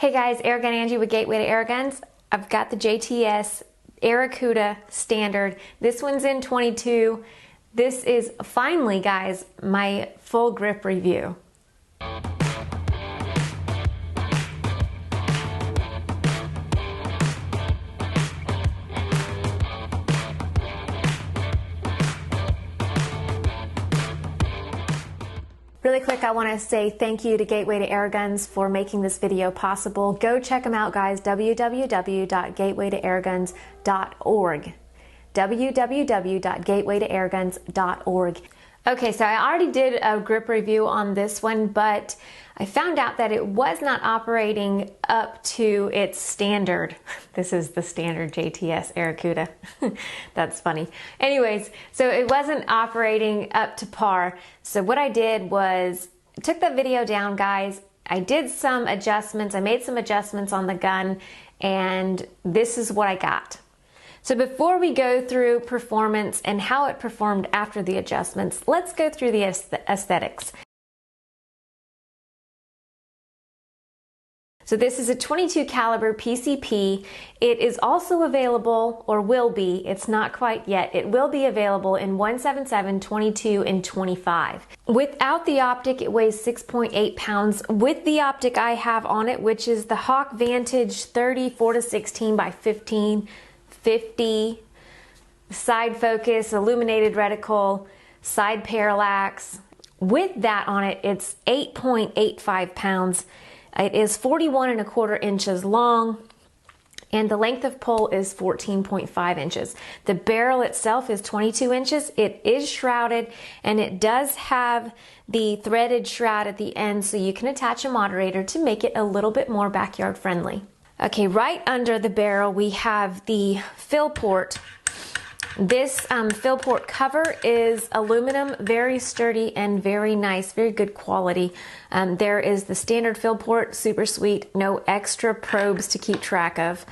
Hey guys, Airgun Angie with Gateway to Airguns. I've got the JTS Airacuda Standard. This one's in 22. This is finally, guys, my full grip review. Really quick, I want to say thank you to Gateway to Airguns for making this video possible. Go check them out, guys, www.gatewaytoairguns.org. www.gatewaytoairguns.org. Okay, so I already did a grip review on this one, but I found out that it was not operating up to its standard. This is the standard JTS Airacuda. That's funny. Anyways, so it wasn't operating up to par. So what I did was, took that video down, guys. I did some adjustments. I made some adjustments on the gun, and this is what I got. So before we go through performance and how it performed after the adjustments, let's go through the aesthetics. So this is a 22 caliber PCP. It is also available, or will be, it's not quite yet, it will be available in 177, 22, and 25. Without the optic, it weighs 6.8 pounds. With the optic I have on it, which is the Hawk Vantage 30-4-16 by 15-50, side focus, illuminated reticle, side parallax. With that on it, it's 8.85 pounds. It is 41.25 inches long, and the length of pull is 14.5 inches. The barrel itself is 22 inches. It is shrouded, and it does have the threaded shroud at the end, so you can attach a moderator to make it a little bit more backyard friendly. Okay, right under the barrel we have the fill port. This fill port cover is aluminum, very sturdy and very nice, very good quality. There is the standard fill port, super sweet, no extra probes to keep track of.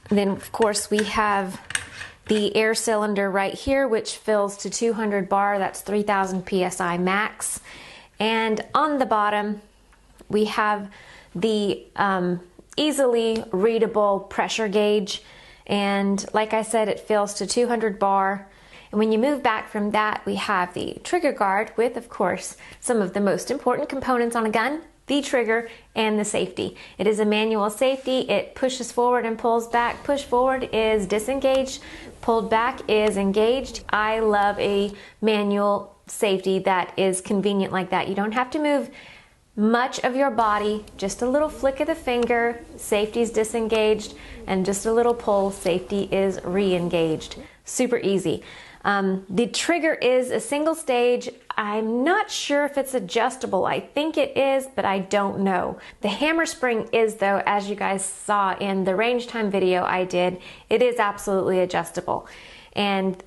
Then of course we have the air cylinder right here, which fills to 200 bar, that's 3000 PSI max. And on the bottom we have the easily readable pressure gauge. And like I said, it fills to 200 bar. And when you move back from that, we have the trigger guard with, of course, some of the most important components on a gun, the trigger and the safety. It is a manual safety. It pushes forward and pulls back. Push forward is disengaged, pulled back is engaged. I love a manual safety that is convenient like that. You don't have to move much of your body, just a little flick of the finger, safety is disengaged, and just a little pull, safety is re-engaged. Super easy. The trigger is a single stage. I'm not sure if it's adjustable. I think it is, but I don't know. The hammer spring is, though, as you guys saw in the range time video I did, it is absolutely adjustable. And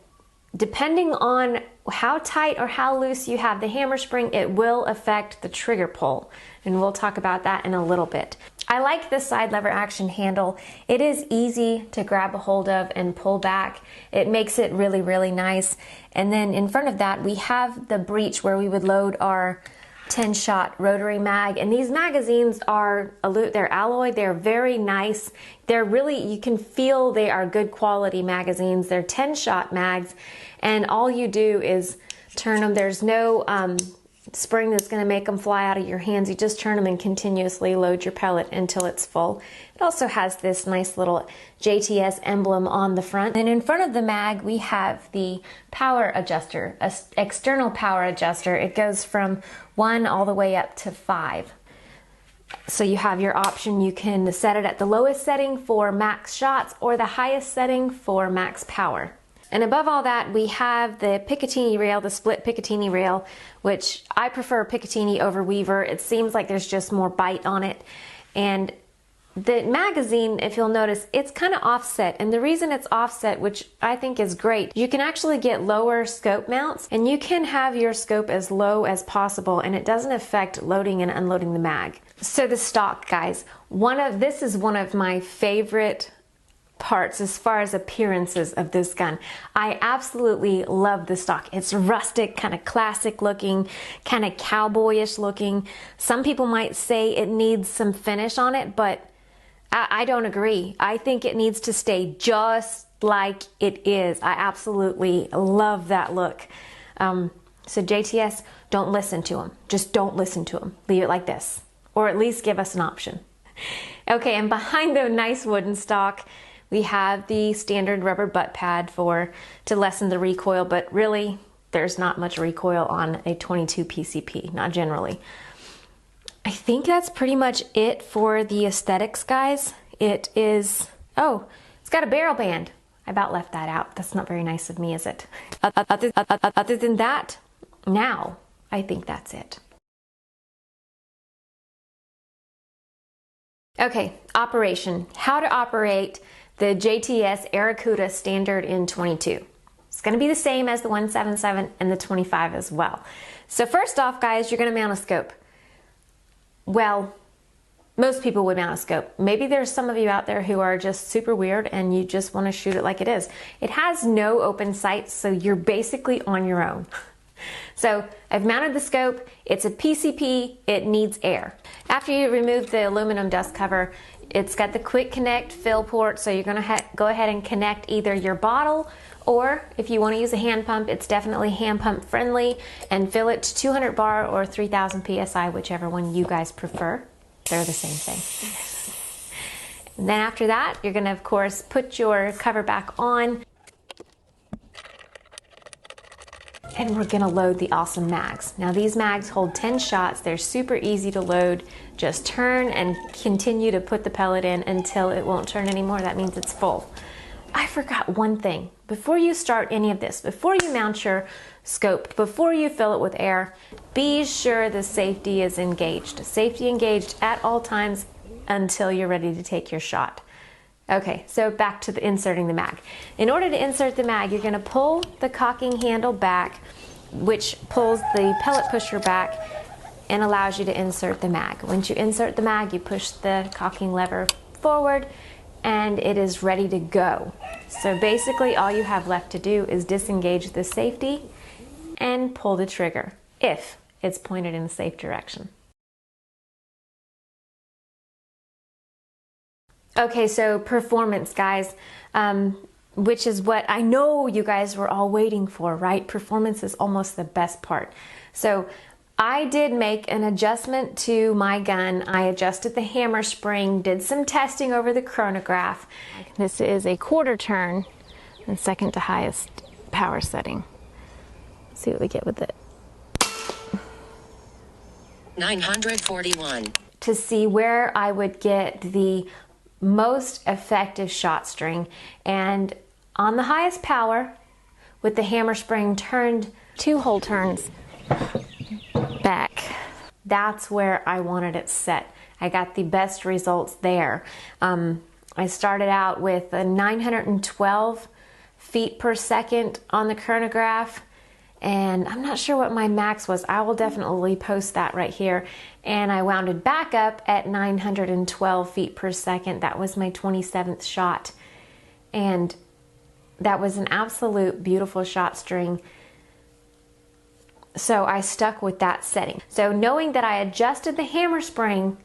depending on how tight or how loose you have the hammer spring, it will affect the trigger pull. And we'll talk about that in a little bit. I like this side lever action handle. It is easy to grab a hold of and pull back. It makes it really, really nice. And then in front of that, we have the breech where we would load our 10-shot rotary mag, and these magazines are they're alloy. They're very nice. They're really, you can feel they are good quality magazines. They're 10-shot mags, and all you do is turn them. There's no spring that's going to make them fly out of your hands. You just turn them and continuously load your pellet until it's full. It also has this nice little JTS emblem on the front. And in front of the mag, we have the power adjuster, an external power adjuster. It goes from 1 all the way up to 5. So you have your option. You can set it at the lowest setting for max shots or the highest setting for max power. And above all that, we have the Picatinny rail, the split Picatinny rail, which I prefer Picatinny over Weaver. It seems like there's just more bite on it. And the magazine, if you'll notice, it's kind of offset. And the reason it's offset, which I think is great, you can actually get lower scope mounts, and you can have your scope as low as possible, and it doesn't affect loading and unloading the mag. So the stock, guys, this is one of my favorite parts as far as appearances of this gun. I absolutely love the stock. It's rustic, kind of classic looking, kind of cowboyish looking. Some people might say it needs some finish on it, but I don't agree. I think it needs to stay just like it is. I absolutely love that look. So JTS, don't listen to them. Just don't listen to them. Leave it like this, or at least give us an option. Okay, and behind the nice wooden stock, we have the standard rubber butt pad to lessen the recoil, but really there's not much recoil on a 22 PCP, not generally. I think that's pretty much it for the aesthetics, guys. It is, oh, it's got a barrel band. I about left that out. That's not very nice of me, is it? Other than that, now I think that's it. Okay, operation. How to operate the JTS Airacuda Standard in 22. It's going to be the same as the 177 and the 25 as well. So first off, guys, you're going to mount a scope. Well, most people would mount a scope. Maybe there's some of you out there who are just super weird and you just want to shoot it like it is. It has no open sights, so you're basically on your own. So I've mounted the scope. It's a PCP. It needs air. After you remove the aluminum dust cover, it's got the quick connect fill port, so you're going to go ahead and connect either your bottle, or if you want to use a hand pump, it's definitely hand pump friendly, and fill it to 200 bar or 3000 PSI, whichever one you guys prefer. They're the same thing. And then after that, you're going to, of course, put your cover back on, and we're going to load the awesome mags. Now these mags hold 10 shots. They're super easy to load. Just turn and continue to put the pellet in until it won't turn anymore. That means it's full. I forgot one thing. Before you start any of this, before you mount your scope, before you fill it with air, be sure the safety is engaged. Safety engaged at all times until you're ready to take your shot. Okay, so back to inserting the mag. In order to insert the mag, you're going to pull the cocking handle back, which pulls the pellet pusher back and allows you to insert the mag. Once you insert the mag, you push the cocking lever forward and it is ready to go. So basically all you have left to do is disengage the safety and pull the trigger if it's pointed in a safe direction. Okay, so performance, guys, which is what I know you guys were all waiting for, right? Performance is almost the best part. So I did make an adjustment to my gun. I adjusted the hammer spring, did some testing over the chronograph. This is a quarter turn and second to highest power setting. Let's see what we get with it. 941. To see where I would get the most effective shot string, and on the highest power with the hammer spring turned 2 whole turns back, that's where I wanted it set. I got the best results there. I started out with a 912 feet per second on the chronograph, and I'm not sure what my max was. I will definitely post that right here. And I wounded back up at 912 feet per second. That was my 27th shot. And that was an absolute beautiful shot string. So I stuck with that setting. So knowing that I adjusted the hammer spring,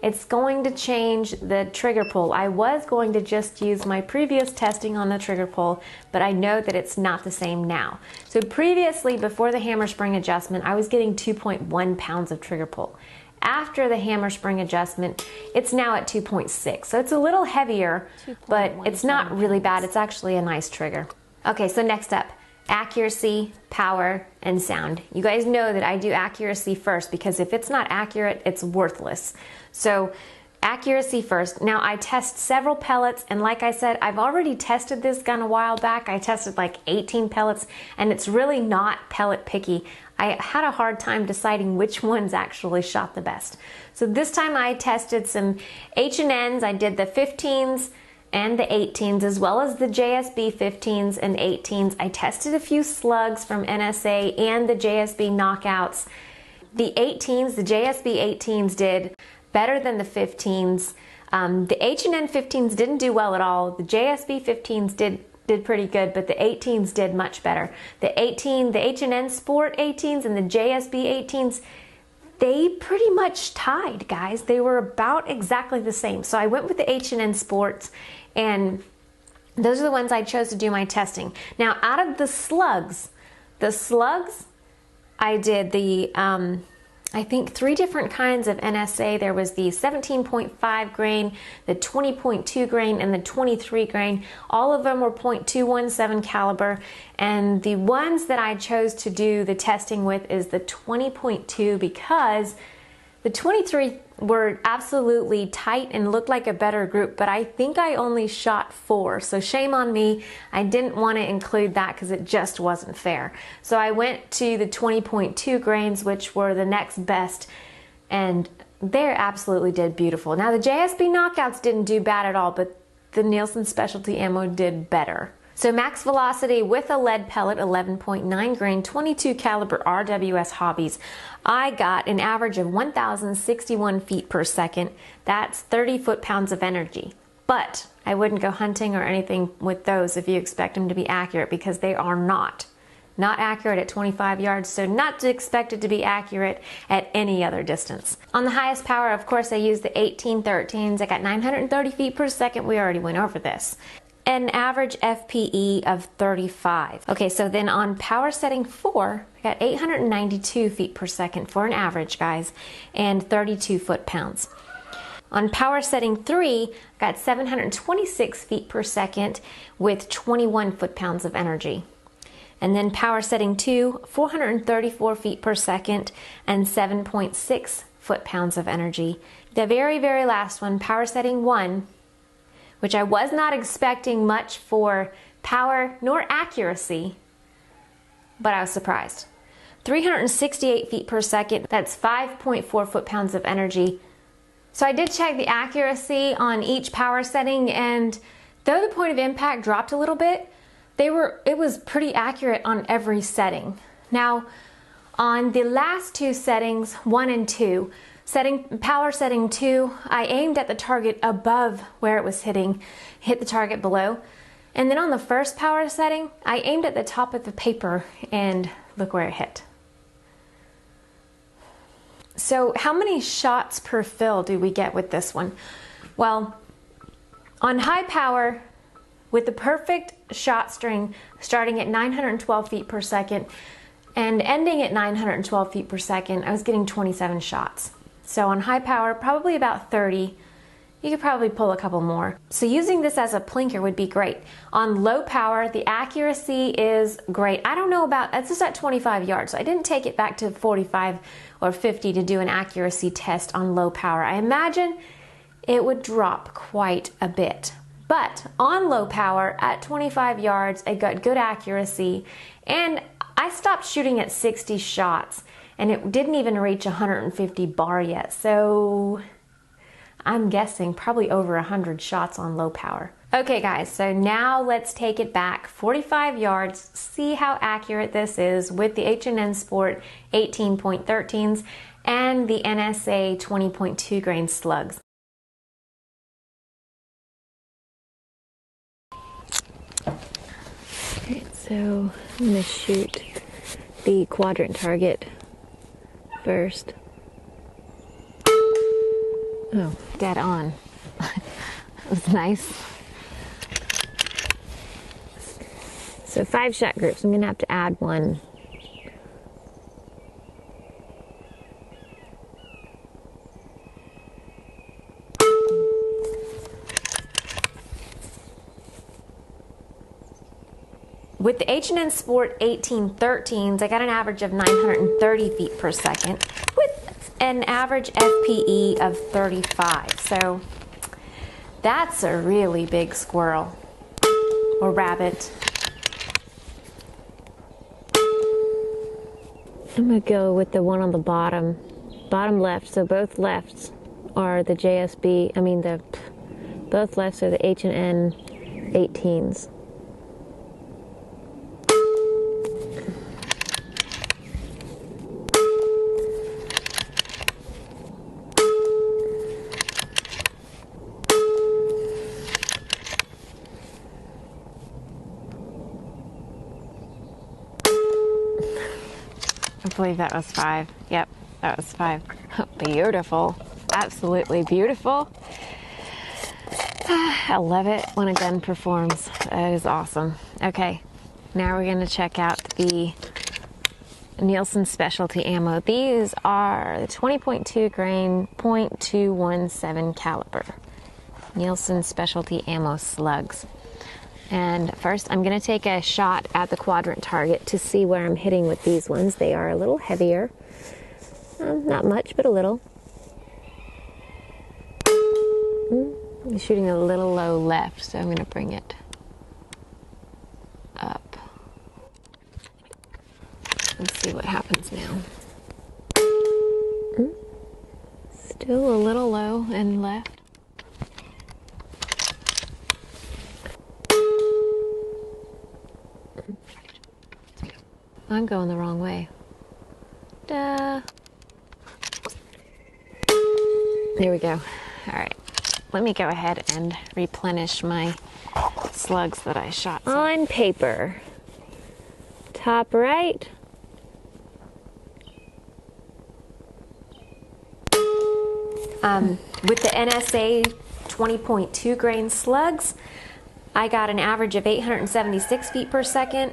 it's going to change the trigger pull. I was going to just use my previous testing on the trigger pull, but I know that it's not the same now. So previously, before the hammer spring adjustment, I was getting 2.1 pounds of trigger pull. After the hammer spring adjustment, it's now at 2.6. So it's a little heavier, but it's not really bad. It's actually a nice trigger. Okay, so next up, accuracy, power, and sound. You guys know that I do accuracy first, because if it's not accurate, it's worthless. So accuracy first. Now I test several pellets, and like I said, I've already tested this gun a while back. I tested like 18 pellets, and it's really not pellet picky. I had a hard time deciding which ones actually shot the best. So this time I tested some H&Ns. I did the 15s and the 18s, as well as the JSB 15s and 18s. I tested a few slugs from NSA and the JSB knockouts. The 18s, the JSB 18s did better than the 15s. The H&N 15s didn't do well at all. The JSB 15s did pretty good, but the 18s did much better. The H&N Sport 18s and the JSB 18s, they pretty much tied, guys. They were about exactly the same. So I went with the H&N Sports, and those are the ones I chose to do my testing. Now, out of the slugs, I did the, I think 3 different kinds of NSA. There was the 17.5 grain, the 20.2 grain, and the 23 grain. All of them were .217 caliber. And the ones that I chose to do the testing with is the 20.2, because the 23 were absolutely tight and looked like a better group, but I think I only shot 4, so shame on me. I didn't want to include that because it just wasn't fair. So I went to the 20.2 grains, which were the next best, and they absolutely did beautiful. Now the JSB knockouts didn't do bad at all, but the Nielsen specialty ammo did better. So max velocity with a lead pellet, 11.9 grain, 22 caliber RWS Hobbies, I got an average of 1,061 feet per second. That's 30 foot-pounds of energy. But I wouldn't go hunting or anything with those if you expect them to be accurate, because they are not accurate at 25 yards, so not expected to be accurate at any other distance. On the highest power, of course, I used the 1813s. I got 930 feet per second. We already went over this. An average FPE of 35. Okay, so then on power setting 4, I got 892 feet per second for an average, guys, and 32 foot-pounds. On power setting 3, I got 726 feet per second with 21 foot-pounds of energy. And then power setting 2, 434 feet per second and 7.6 foot-pounds of energy. The very, very last one, power setting 1, which I was not expecting much for power nor accuracy, but I was surprised. 368 feet per second, that's 5.4 foot-pounds of energy. So I did check the accuracy on each power setting, and though the point of impact dropped a little bit, it was pretty accurate on every setting. Now, on the last 2 settings, 1 and 2, power setting 2, I aimed at the target above where it was hitting, hit the target below. And then on the first power setting, I aimed at the top of the paper, and look where it hit. So how many shots per fill do we get with this one? Well, on high power, with the perfect shot string starting at 912 feet per second and ending at 912 feet per second, I was getting 27 shots. So on high power, probably about 30. You could probably pull a couple more. So using this as a plinker would be great. On low power, the accuracy is great. I don't know about, it's just at 25 yards, so I didn't take it back to 45 or 50 to do an accuracy test on low power. I imagine it would drop quite a bit. But on low power, at 25 yards, I got good accuracy, and I stopped shooting at 60 shots. And it didn't even reach 150 bar yet, so I'm guessing probably over 100 shots on low power. Okay guys, so now let's take it back 45 yards, see how accurate this is with the H&N Sport 18.13s and the NSA 20.2 grain slugs. Alright, so I'm going to shoot the quadrant target first. Oh, dead on. That was nice. So 5 shot groups. I'm gonna have to add one. With the H&N Sport 1813s, I got an average of 930 feet per second with an average FPE of 35. So that's a really big squirrel or rabbit. I'm gonna go with the one on the bottom left. So both lefts are the JSB, both lefts are the H&N 18s. I believe that was 5. Yep, that was 5. Beautiful. Absolutely beautiful. I love it when a gun performs. That is awesome. Okay, now we're going to check out the Nielsen Specialty Ammo. These are the 20.2 grain .217 caliber Nielsen Specialty Ammo slugs. And first I'm going to take a shot at the quadrant target to see where I'm hitting with these ones. They are a little heavier. Not much, but a little. I'm shooting a little low left, so I'm going to bring it up. Let's see what happens now. Still a little low and left. I'm going the wrong way. Duh. There we go. All right. Let me go ahead and replenish my slugs that I shot. On paper. Top right. With the NSA 20.2 grain slugs, I got an average of 876 feet per second.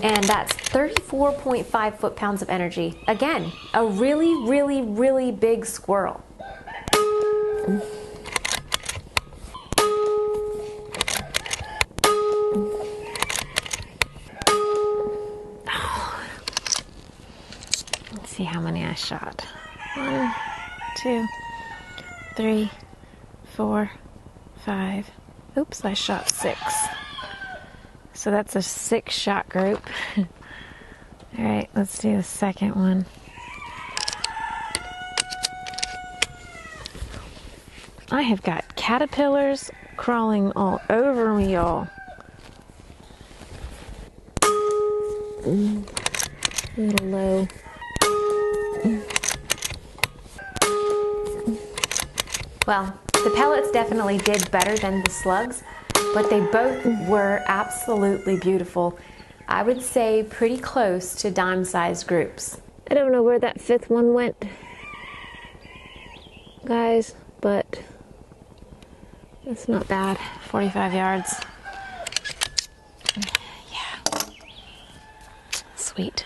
And that's 34.5 foot-pounds of energy. Again, a really, really, really big squirrel. Let's see how many I shot. 1, 2, 3, 4, 5. Oops, I shot 6. So that's a 6-shot group. All right, let's do the second one. I have got caterpillars crawling all over me, y'all. A little low. Well, the pellets definitely did better than the slugs, but they both were absolutely beautiful. I would say pretty close to dime-sized groups. I don't know where that 5th one went, guys, but it's not bad. 45 yards. Yeah. Sweet.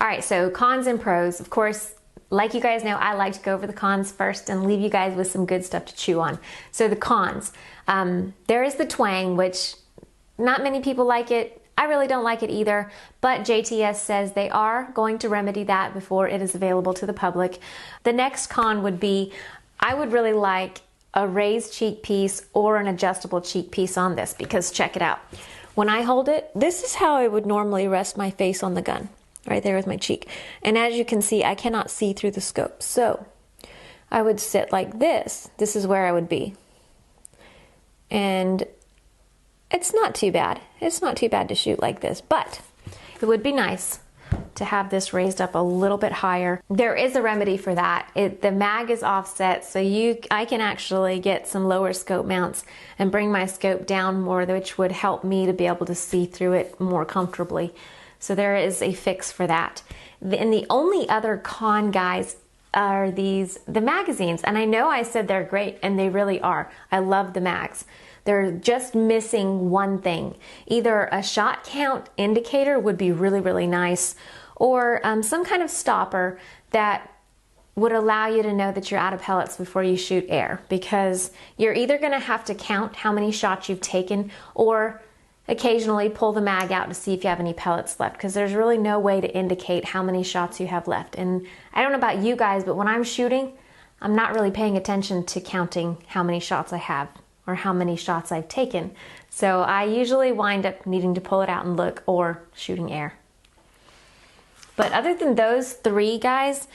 All right, so cons and pros. Of course, like you guys know, I like to go over the cons first and leave you guys with some good stuff to chew on. So the cons, there is the twang, which not many people like it. I really don't like it either, but JTS says they are going to remedy that before it is available to the public. The next con would be, I would really like a raised cheek piece or an adjustable cheek piece on this, because check it out. When I hold it, this is how I would normally rest my face on the gun. Right there with my cheek. And as you can see, I cannot see through the scope. So I would sit like this. This is where I would be. And it's not too bad. It's not too bad to shoot like this, but it would be nice to have this raised up a little bit higher. There is a remedy for that. The mag is offset, so I can actually get some lower scope mounts and bring my scope down more, which would help me to be able to see through it more comfortably. So there is a fix for that. And the only other con, guys, are the magazines. And I know I said they're great, and they really are. I love the mags. They're just missing one thing. Either a shot count indicator would be really, really nice, or some kind of stopper that would allow you to know that you're out of pellets before you shoot air, because you're either gonna have to count how many shots you've taken, or occasionally pull the mag out to see if you have any pellets left, because there's really no way to indicate how many shots you have left. And I don't know about you guys, but when I'm shooting, I'm not really paying attention to counting how many shots I have or how many shots I've taken. So I usually wind up needing to pull it out and look, or shooting air. But other than those 3, guys,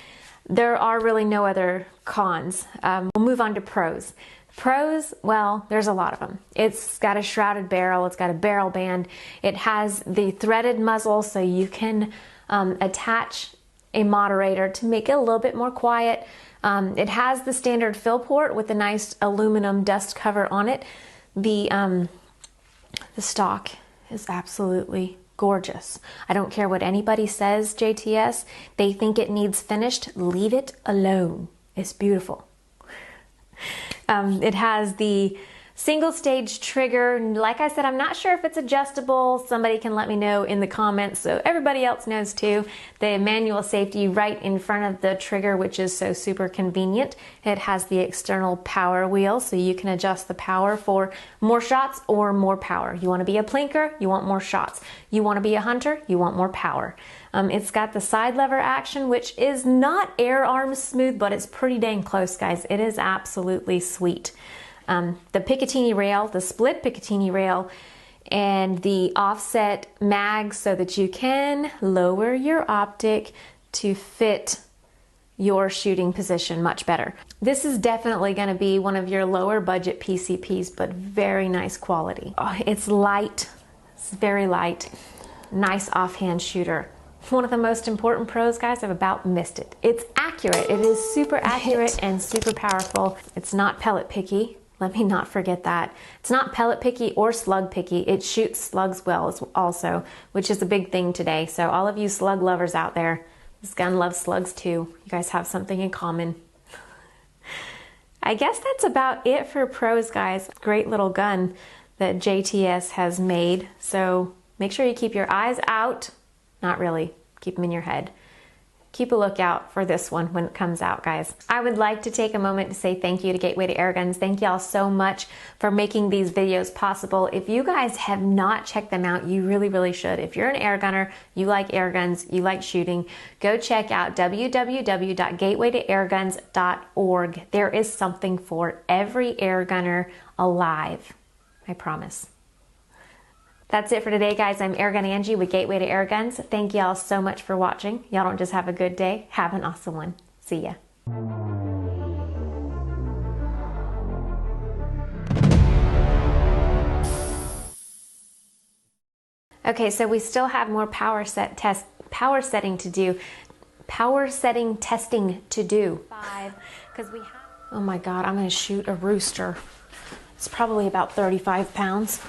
there are really no other cons. We'll move on to pros. Pros, well, there's a lot of them. It's got a shrouded barrel, it's got a barrel band, it has the threaded muzzle so you can attach a moderator to make it a little bit more quiet. It has the standard fill port with a nice aluminum dust cover on it. The stock is absolutely gorgeous. I don't care what anybody says, JTS. They think it needs finished. Leave it alone. It's beautiful. It has the single stage trigger. Like I said, I'm not sure if it's adjustable. Somebody can let me know in the comments so everybody else knows too. The manual safety right in front of the trigger, which is so super convenient. It has the external power wheel so you can adjust the power for more shots or more power. You want to be a plinker, you want more shots. You want to be a hunter, you want more power. It's got the side lever action, which is not air arms smooth, but it's pretty dang close, guys. It is absolutely sweet. The Picatinny rail, the split Picatinny rail, and the offset mag so that you can lower your optic to fit your shooting position much better. This is definitely going to be one of your lower budget PCPs, but very nice quality. Oh, it's light, it's very light, nice offhand shooter. One of the most important pros, guys, I've about missed it. It's accurate. It is super accurate and super powerful. It's not pellet picky. Let me not forget that. It's not pellet picky or slug picky. It shoots slugs well also, which is a big thing today. So all of you slug lovers out there, this gun loves slugs too. You guys have something in common. I guess that's about it for pros, guys. Great little gun that JTS has made. So make sure you keep your eyes out. Not really. Keep them in your head. Keep a lookout for this one when it comes out, guys. I would like to take a moment to say thank you to Gateway to Airguns. Thank y'all so much for making these videos possible. If you guys have not checked them out, you really, really should. If you're an air gunner, you like air guns, you like shooting, go check out www.gatewaytoairguns.org. There is something for every air gunner alive. I promise. That's it for today, guys. I'm Airgun Angie with Gateway to Airguns. Thank y'all so much for watching. Y'all don't just have a good day, have an awesome one. See ya. Okay, so we still have more power setting to do. Power setting testing to do. 5, because we have. Oh my God, I'm gonna shoot a rooster. It's probably about 35 pounds.